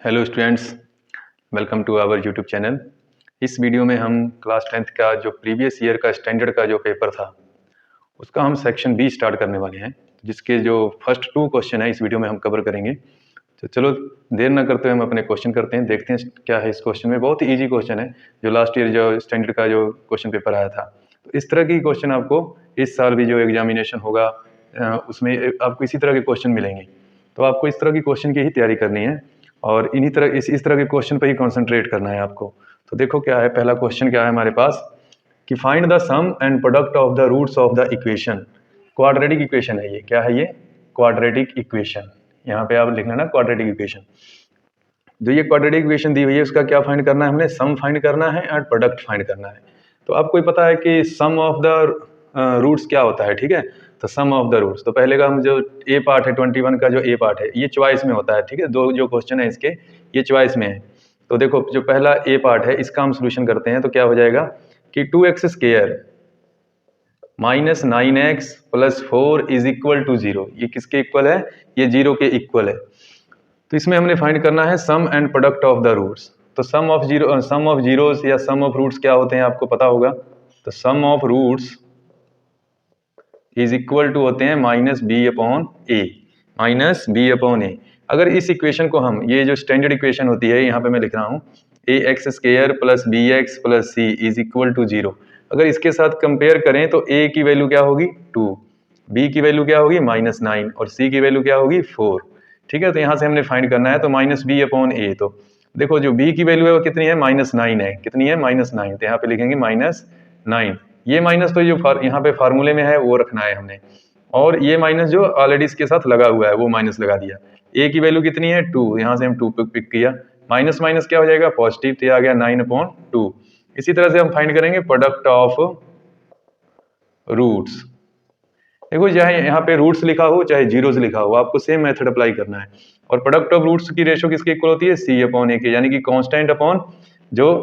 Hello students, welcome to our YouTube channel. इस video में हम क्लास 10th का जो प्रीवियस ईयर का स्टैंडर्ड का जो पेपर था उसका हम सेक्शन बी स्टार्ट करने वाले हैं, जिसके जो फर्स्ट 2 क्वेश्चन है इस वीडियो में हम कवर करेंगे। तो चलो देर ना करते हुए हम अपने क्वेश्चन करते हैं, देखते हैं क्या है इस क्वेश्चन में। बहुत ही ईजी क्वेश्चन है, जो लास्ट ईयर जो स्टैंडर्ड का जो क्वेश्चन पेपर आया था। तो इस तरह की क्वेश्चन आपको इस साल भी जो एग्जामिनेशन होगा उसमें आपको इसी तरह के क्वेश्चन मिलेंगे। तो आपको इस तरह की क्वेश्चन की ही तैयारी करनी है और इन्हीं तरह इस तरह के क्वेश्चन पर ही कॉन्सेंट्रेट करना है आपको। तो देखो क्या है, पहला क्वेश्चन क्या है हमारे पास कि find the sum and product of the roots of the equation. Quadratic equation है ये। क्या है ये? Quadratic equation. यहाँ पे आप लिखना ना क्वाड्रेटिक इक्वेशन। जो ये क्वाड्रेटिक इक्वेशन दी हुई है उसका क्या फाइंड करना है हमने? सम फाइंड करना है और प्रोडक्ट फाइंड करना है। तो आपको पता है कि सम ऑफ द रूट्स क्या होता है, ठीक है। तो सम ऑफ द रूट्स, तो पहले का हम जो ए पार्ट है 21 का जो ए पार्ट है ये चॉइस में होता है, ठीक है। दो जो क्वेश्चन है इसके ये चॉइस में है। तो देखो जो पहला ए पार्ट है इसका हम सोल्यूशन करते हैं तो क्या हो जाएगा कि 2x square minus 9x plus 4 is equal to 0। ये किसके इक्वल है? ये 0 के इक्वल है। तो इसमें हमने फाइंड करना है sum and product of the roots. तो सम ऑफ जीरोस या सम ऑफ रूट्स क्या होते हैं आपको पता होगा। तो sum of roots is equal to होते हैं minus B upon A. Minus B upon A. अगर इस इक्वेशन को हम, ये जो स्टैंडर्ड इक्वेशन होती है यहाँ पे मैं लिख रहा हूँ A X square plus B X plus C is equal to 0। अगर इसके साथ कंपेयर करें तो ए की वैल्यू क्या होगी 2, बी की वैल्यू क्या होगी -9 और सी की वैल्यू क्या होगी 4, ठीक है। तो यहाँ से हमने फाइंड करना है तो माइनस बी अपॉन ए। तो देखो जो बी की वैल्यू है वो कितनी है? -9 है। कितनी है? -9। तो यहाँ पे लिखेंगे -9। ये माइनस तो जो यहाँ पे फार्मूले में है वो रखना है हमने, और ये माइनस जो ऑलरेडी इसके साथ लगा हुआ है वो माइनस लगा दिया। ए की वैल्यू कितनी है 2, यहाँ से हम 2 पिक किया। माइनस माइनस क्या हो जाएगा? पॉजिटिव। तो ये आ गया 9/2। इसी तरह से हम फाइंड करेंगे प्रोडक्ट ऑफ रूट्स। देखो चाहे यहाँ पे रूट्स लिखा हो चाहे जीरोस लिखा हो, आपको सेम मेथड अप्लाई करना है। और प्रोडक्ट ऑफ रूट्स की रेशो किसके इक्वल होती है? सी अपॉन ए के, यानी कि कांस्टेंट अपॉन जो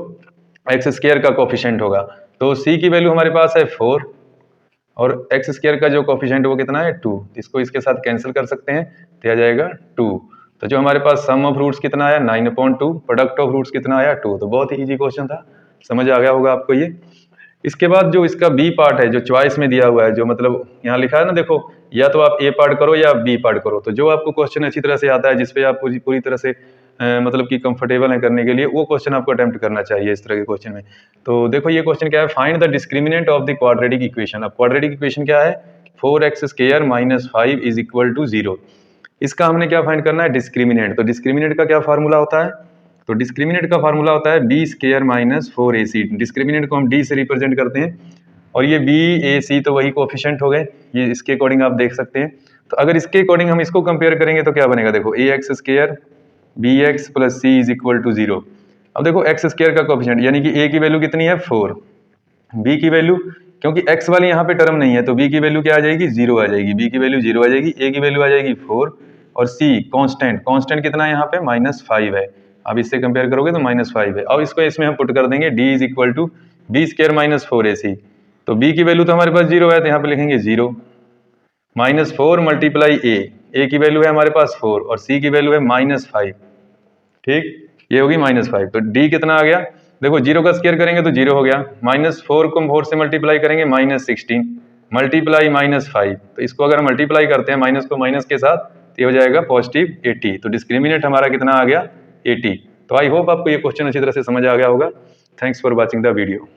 एक्स स्क्वायर का कोफिशिएंट होगा। तो सी की वैल्यू हमारे पास है 4 और एक्स स्क्वायर का जो कोफिशिएंट है वो कितना है 2। इसको इसके साथ कैंसिल कर सकते हैं तो आ जाएगा 2। तो जो हमारे पास सम ऑफ रूट्स कितना आया 9/2, प्रोडक्ट ऑफ रूट्स कितना आया 2। तो बहुत ही इजी क्वेश्चन था, समझ आ गया होगा आपको ये। इसके बाद जो इसका बी पार्ट है जो चॉइस में दिया हुआ है, जो मतलब यहाँ लिखा है ना, देखो या तो आप ए पार्ट करो या बी पार्ट करो। तो जो आपको क्वेश्चन अच्छी तरह से आता है, जिसपे आप पूरी तरह से मतलब कि कंफर्टेबल है करने के लिए, वो क्वेश्चन आपको अटेम्प्ट करना चाहिए इस तरह के क्वेश्चन में। तो देखो ये क्वेश्चन क्या है, find the discriminant of the quadratic equation. अब क्वाड्रेटिक इक्वेशन क्या है? 4x square minus 5 is equal to 0। इसका हमने क्या फाइंड करना है? डिस्क्रिमिनेंट। तो डिस्क्रिमिनेंट का क्या फार्मूला होता है? तो डिस्क्रिमिनेंट का फार्मूला होता है B square minus 4ac। Discriminant को हम डी से रिप्रेजेंट करते हैं और ये बी ए सी तो वही कोफिशिएंट हो गए, ये इसके अकॉर्डिंग आप देख सकते हैं। तो अगर इसके अकॉर्डिंग हम इसको कंपेयर करेंगे तो क्या बनेगा? देखो A X square B X plus C is equal to 0। अब देखो एक्स स्क्वायर का कोफिशिएंट यानी कि ए की वैल्यू कितनी है 4, बी की वैल्यू, क्योंकि एक्स वाली यहाँ पे टर्म नहीं है तो बी की वैल्यू क्या आ जाएगी 0 आ जाएगी, बी की वैल्यू 0 आ जाएगी, ए की वैल्यू आ जाएगी 4 और सी कांस्टेंट कितना है यहाँ पे -5 है। अब इससे कंपेयर करोगे तो -5 है। अब इसको इसमें हम पुट कर देंगे d is equal to B square minus 4ac। तो b की वैल्यू तो हमारे पास 0 है तो यहाँ पे लिखेंगे 0 -4 मल्टीप्लाई ए की वैल्यू है हमारे पास 4 और c की वैल्यू है -5, ठीक, ये होगी -5। तो d कितना आ गया? देखो 0 का स्क्वायर करेंगे तो 0 हो गया, -4 को 4 से मल्टीप्लाई करेंगे -16 मल्टीप्लाई -5। तो इसको अगर मल्टीप्लाई करते हैं माइनस को माइनस के साथ तो ये हो जाएगा पॉजिटिव 80। तो डिस्क्रिमिनेंट हमारा कितना आ गया 80। तो आई होप आपको ये क्वेश्चन अच्छी तरह से समझ आ गया होगा। Thanks for watching the video.